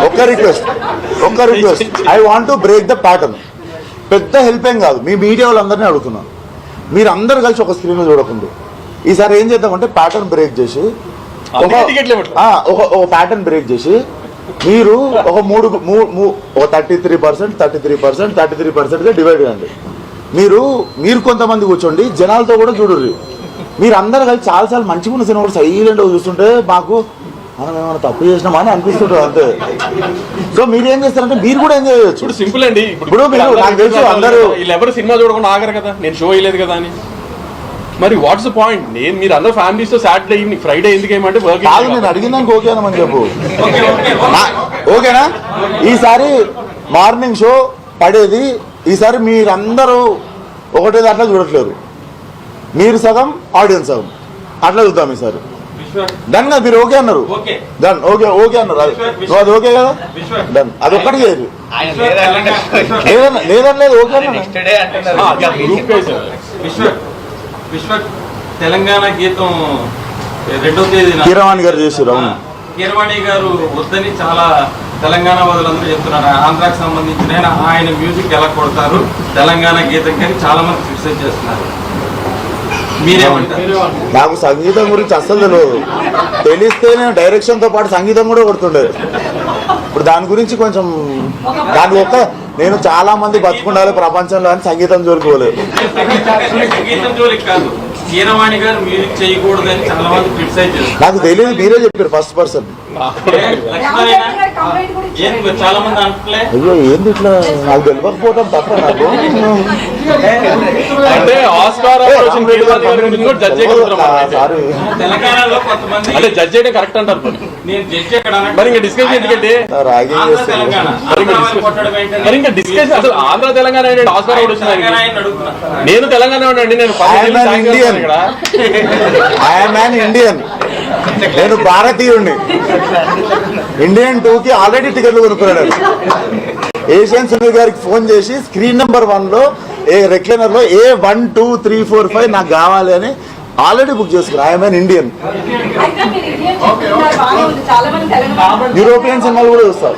ఒక్క request I want to break the pattern. పెద్ద help ఏం కాదు, మీ మీడియా వాళ్ళందరినీ అడుగుతున్నాను, మీరు అందరు కలిసి ఒక స్క్రీన్ చూడకుండా ఈసారి ఏం చేద్దామంటే ప్యాటర్న్ బ్రేక్ చేసి ఒక ప్యాటర్న్ బ్రేక్ చేసి మీరు ఒక 33% డివైడ్ చేయండి. మీరు కొంతమంది కూర్చోండి, జనాలతో కూడా చూడరు. మీరు అందరు కలిసి చాలాసార్లు మంచిగా ఉన్న సినిమా కూడా సైలెంట్ చూస్తుంటే మాకు మనం ఏమైనా తప్పు చేసినామా అని అనిపిస్తుంటుంది అంతే. సో మీరు ఏం చేస్తారంటే మీరు కూడా ఎంజాయ్ చేయొచ్చు. ఇప్పుడు సింపుల్ అండి, ఇప్పుడు మీరు నాకు తెలుసు అందరూ ఎవరు సినిమా చూడకుండా ఆగరు కదా, నేను షో వేయలేదు కదా అని. మరి వాట్స్ ద పాయింట్? మీరు అందరూ ఫ్యామిలీస్ తో సాటర్డే ఈవినింగ్ ఫ్రైడే ఎందుకు ఏమంటే కాదు, నేను అడిగిందానికి ఓకే అనమని చెప్పు. ఓకేనా? ఈసారి మార్నింగ్ షో పడేది, ఈసారి మీరందరూ ఒకటే దాంట్లో చూడట్లేరు, మీరు సగం ఆడియన్స్ సగం అట్లా చూద్దాం ఈసారి. డన్ కదా, మీరు ఓకే అన్నారు, డన్ ఓకే అన్నారు, నువ్వు అది ఓకే కదా, డన్. అది ఒక్కటి చేయదు, లేదని లేదు, ఓకే అన్నారు. తెలంగాణ గీతం 2వ తేదీన కీరవాణి గారు చేశారు. అవును, కీరవాణి గారు వద్దని చాలా తెలంగాణ వాదులందరూ చెప్తున్నారు. ఆంధ్రాకి సంబంధించిన ఆయన మ్యూజిక్ ఎలా కొడతారు తెలంగాణ గీతం కానీ చాలా మంది క్రిటిసైజ్ చేస్తున్నారు. మీరేమంటారు? నాకు సంగీతం గురించి అస్సలు తెలియదు, తెలిస్తే నేను డైరెక్షన్ తో పాటు సంగీతం కూడా కొడుతుండేది. ఇప్పుడు దాని గురించి కొంచెం దాని ఒక్క నేను చాలా మంది బతుకుండాలి ప్రపంచంలో అని సంగీతం జోలికి పోలేదు. సంగీతం జోలికి కాదు, కీరవాణి గారు మ్యూజిక్ చేయకూడదని చాలా మంది క్రిటిసైజ్ చేస్తారు. నాకు తెలియదు, మీరే చెప్పారు ఫస్ట్ పర్సన్. చాలా మంది అంటలే, అయ్యో ఏంది ఇట్లా, నాకు తెలియకపోవటం తప్ప. నాకు అంటే ఆస్కార్ తెలంగాణలో కొంతమంది అంటే జడ్జ్ చేయడం కరెక్ట్ అంటారు. నేను జడ్జ్ ఎక్కడ మరి ఇంకా డిస్కషన్ ఎందుకంటే మరి ఇంకా డిస్కషన్ అసలు ఆంధ్ర తెలంగాణ ఆస్కార్ కూడా వచ్చింది. నేను తెలంగాణ అండి, నేను ఇండియన్, నేను భారతీయుడిని. ఇండియన్ 2కి ఆల్రెడీ టికెట్లు కొనుక్కున్నాడు. ఏషియన్ సునీల్ గారికి ఫోన్ చేసి స్క్రీన్ నెంబర్ 1లో రెక్లైనర్ లో A1 2 3 4 5 నాకు కావాలి అని ఆల్రెడీ బుక్ చేసుకున్నా. I'm Indian. యూరోపియన్ సినిమాలు కూడా చూస్తారు.